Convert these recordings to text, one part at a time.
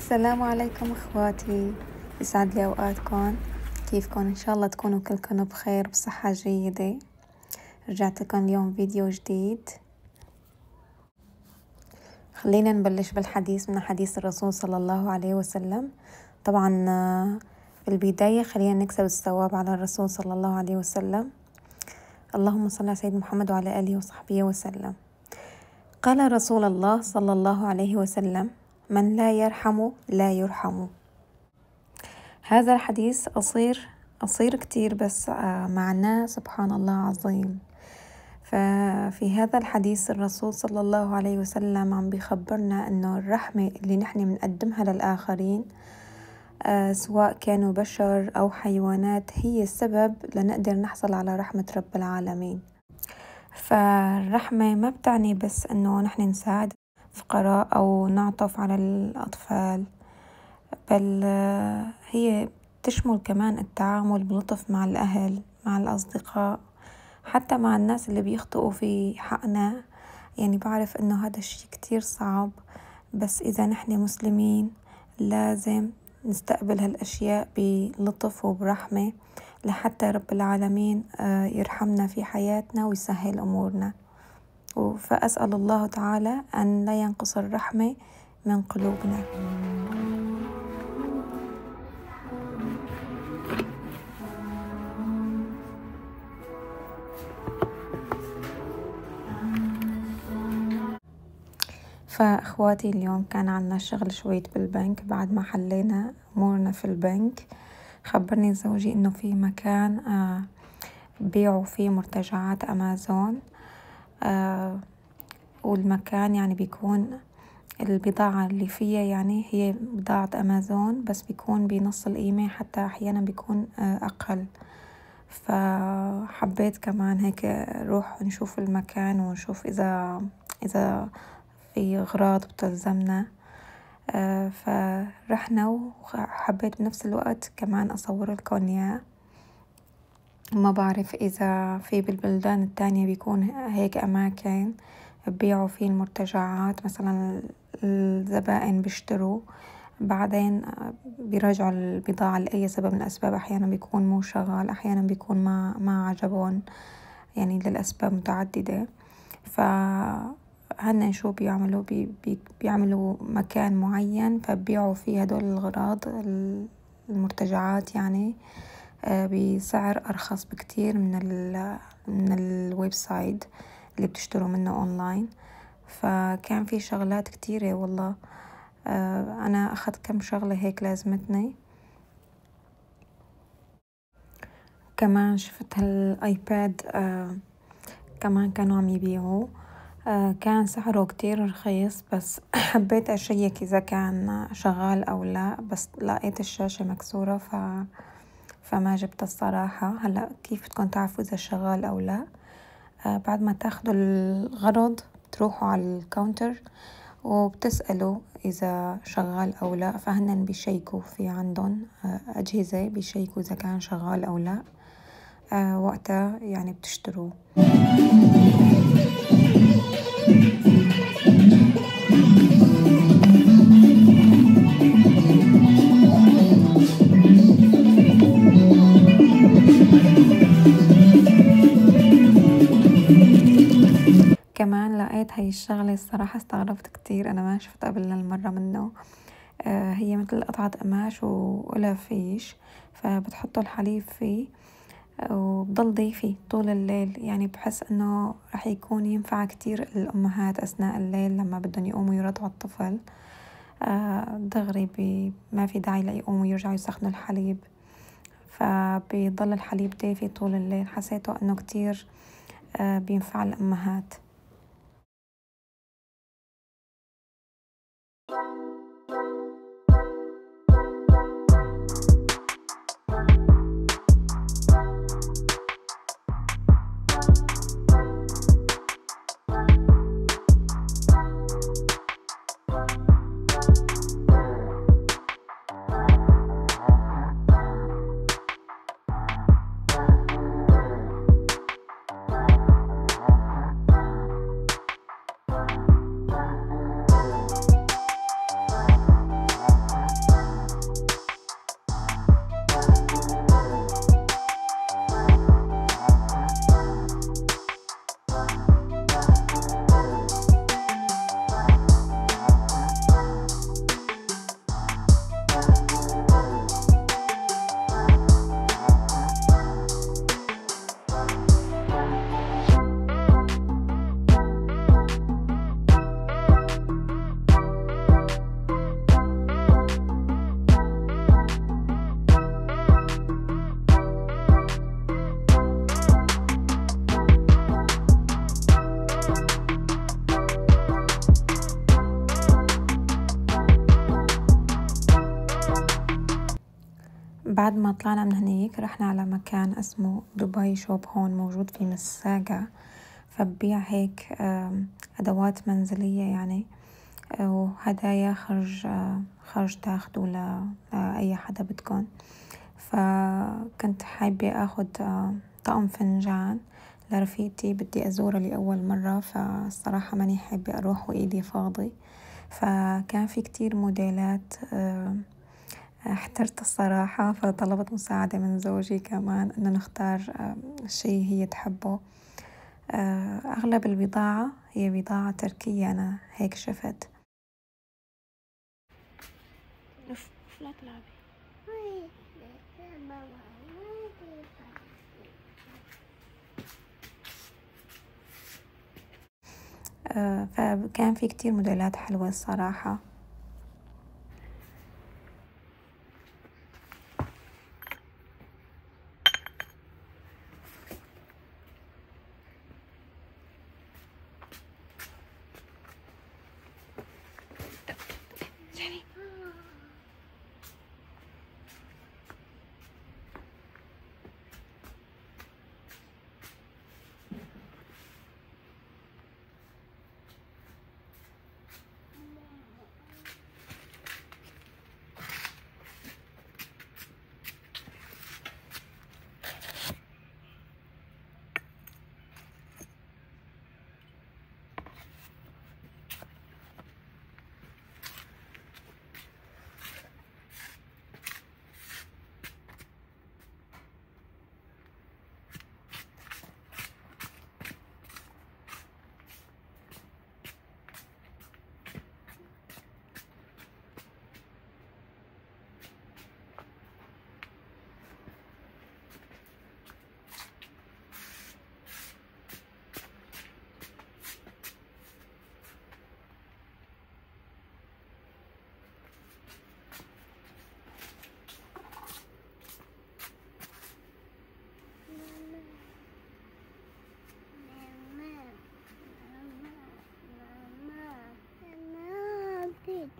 السلام عليكم اخواتي، يسعد لي اوقاتكم. كيفكم؟ ان شاء الله تكونوا كلكم بخير بصحة جيدة. رجعت لكم اليوم فيديو جديد. خلينا نبلش بالحديث من حديث الرسول صلى الله عليه وسلم. طبعا في البداية خلينا نكسب الثواب على الرسول صلى الله عليه وسلم. اللهم صل على سيدنا محمد وعلى آله وصحبه وسلم. قال رسول الله صلى الله عليه وسلم: من لا يرحم لا يرحم. هذا الحديث قصير كتير، بس معناه سبحان الله عظيم. ففي هذا الحديث الرسول صلى الله عليه وسلم عم بيخبرنا انه الرحمة اللي نحن بنقدمها للآخرين، سواء كانوا بشر او حيوانات، هي السبب لنقدر نحصل على رحمة رب العالمين. فالرحمة ما بتعني بس انه نحن نساعد فقراء او نعطف على الاطفال، بل هي تشمل كمان التعامل بلطف مع الأهل، مع الأصدقاء، حتى مع الناس اللي بيخطئوا في حقنا. يعني بعرف إنه هذا الشي كتير صعب، بس إذا نحن مسلمين لازم نستقبل هالأشياء بلطف وبرحمة، لحتى رب العالمين يرحمنا في حياتنا ويسهل أمورنا. فأسأل الله تعالى أن لا ينقص الرحمة من قلوبنا. فأخواتي اليوم كان عنا شغل شويت بالبنك. بعد ما حلينا أمورنا في البنك، خبرني زوجي إنه في مكان بيعوا فيه مرتجعات أمازون، والمكان يعني بيكون البضاعة اللي فيها يعني هي بضاعة أمازون، بس بيكون بنص القيمة، حتى أحيانا بيكون أقل. فحبيت كمان هيك روح نشوف المكان ونشوف إذا في أغراض بتلزمنا. فرحنا، وحبيت بنفس الوقت كمان أصور لكم إياه. ما بعرف إذا في بالبلدان التانية بيكون هيك أماكن ببيعوا فيه المرتجعات، مثلا الزبائن بيشتروا بعدين بيرجعوا البضاعة لأي سبب من الأسباب. أحيانا بيكون مو شغال، أحيانا بيكون ما عجبهم، يعني للأسباب متعددة. هن شو بيعملوا؟ بيعملوا مكان معين فبيبيعوا فيه هدول الأغراض المرتجعات، يعني بسعر أرخص بكتير من الويب سايت اللي بتشتروا منه أونلاين. فكان في شغلات كتيرة والله. أنا أخذت كم شغلة هيك لازمتني. كمان شفت هالآيباد كمان كانوا عم يبيعوه. كان سعره كتير رخيص، بس حبيت أشيك إذا كان شغال أو لا، بس لقيت الشاشة مكسورة فما جبت الصراحة. هلأ كيف بدكم تعرفوا إذا شغال أو لا؟ بعد ما تاخدوا الغرض بتروحوا على الكاونتر وبتسألوا إذا شغال أو لا، فهن بيشيكوا في عندهم أجهزة بيشيكوا إذا كان شغال أو لا. وقتها يعني بتشتروه. كمان لقيت هاي الشغلة الصراحة استغربت كتير، أنا ما شفت قبل هالمرة منه. هي مثل قطعة قماش ولا فيش، فبتحطوا الحليب فيه وبضل ضيفي طول الليل. يعني بحس انه رح يكون ينفع كتير الأمهات أثناء الليل لما بدهم يقوموا يرضعوا الطفل. دغري ما في داعي ليقوموا يرجعوا يسخنوا الحليب، فبيضل الحليب دافي طول الليل. حسيته انه كتير بينفع الأمهات. بعد ما طلعنا من هنيك رحنا على مكان اسمه دبي شوب، هون موجود في مساقة، فببيع هيك أدوات منزلية يعني، وهدايا خرج تاخدوا لأي حدا بدكن. فكنت حابة أخد طقم فنجان لرفيقتي، بدي أزورها لأول مرة، فالصراحة ماني حابة أروح وإيدي فاضي، فكان في كتير موديلات. احترت الصراحة، فطلبت مساعدة من زوجي كمان إنه نختار شي هي تحبه. أغلب البضاعة هي بضاعة تركية، أنا هيك شفت. لا تلعبي. فكان في كتير موديلات حلوة الصراحة.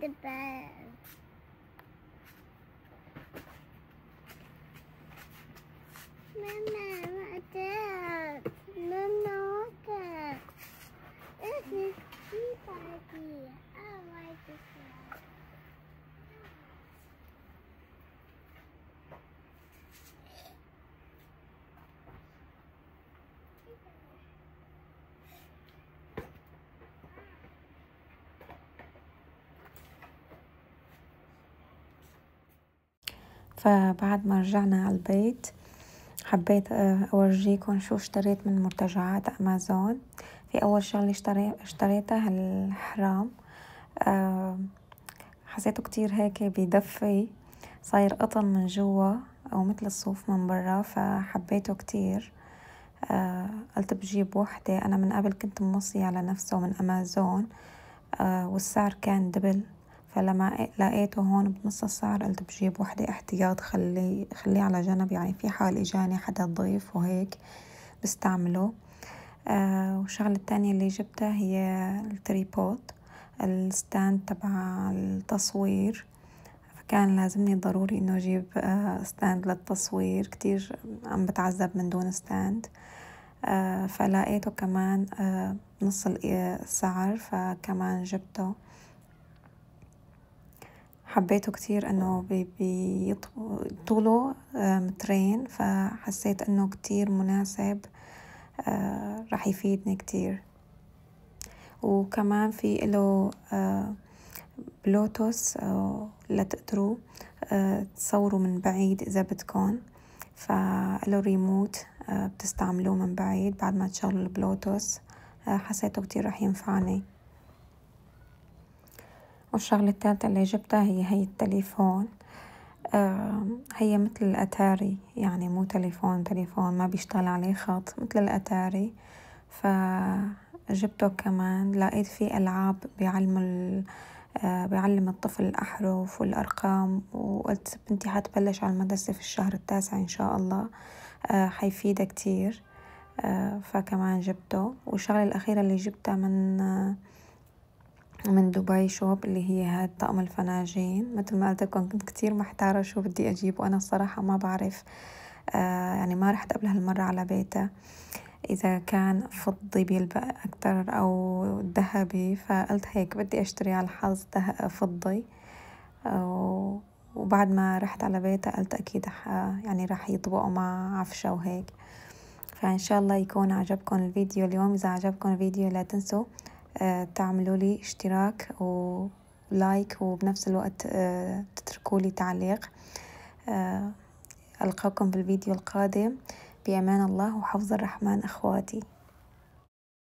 The bed. Mama, my dad. Mama, dad. This is cute idea. I like this one. فبعد ما رجعنا على البيت حبيت أورجيكم شو اشتريت من مرتجعات أمازون. في أول شغلة اشتريتها الحرام، حسيته كتير هيك بيدفي، صاير قطن من جوا أو مثل الصوف من برا، فحبيته كتير. قلت بجيب وحدة، أنا من قبل كنت موصية على نفسه من أمازون، والسعر كان دبل، فلما لقيته هون بنص السعر قلت بجيب وحدة احتياط، خليه على جنب، يعني في حال إجاني حدا ضيف وهيك بستعمله. والشغلة التانية اللي جبتها هي التريبود، الستاند تبع التصوير، فكان لازمني ضروري إنه أجيب ستاند للتصوير، كتير عم بتعذب من دون ستاند. فلقيته كمان نص السعر، فكمان جبته. حبيته كتير إنه طوله مترين، فحسيت إنه كتير مناسب، راح يفيدني كتير. وكمان في له بلوتوث لتقدروا تصوروا من بعيد إذا بدكن، فله ريموت بتستعملوه من بعيد بعد ما تشغلوا البلوتوث. حسيته كتير راح ينفعني. والشغلة الثالثة اللي جبتها هي التليفون. هي مثل الأتاري، يعني مو تليفون ما بيشتغل عليه خط، مثل الأتاري. فجبته كمان، لقيت فيه ألعاب بيعلم الطفل الأحرف والأرقام، وقلت بنتي حتبلش على المدرسة في الشهر التاسع إن شاء الله، حيفيدها كتير. فكمان جبته. والشغلة الأخيرة اللي جبتها من من دبي شوب، اللي هي هاد طقم الفناجين. مثل ما قلت لكم كنت كتير محتارة شو بدي أجيب، وأنا الصراحة ما بعرف، يعني ما رحت قبل هالمرة على بيتها إذا كان فضي بيلبق أكتر أو ذهبي، فقلت هيك بدي أشتري على الحظ فضي. وبعد ما رحت على بيتها قلت أكيد يعني راح يطبقوا مع عفشة وهيك. فإن شاء الله يكون عجبكم الفيديو اليوم. إذا عجبكم الفيديو لا تنسوا تعملوا لي اشتراك ولايك، وبنفس الوقت تتركوا لي تعليق. ألقاكم بالفيديو القادم، بأمان الله وحفظ الرحمن أخواتي.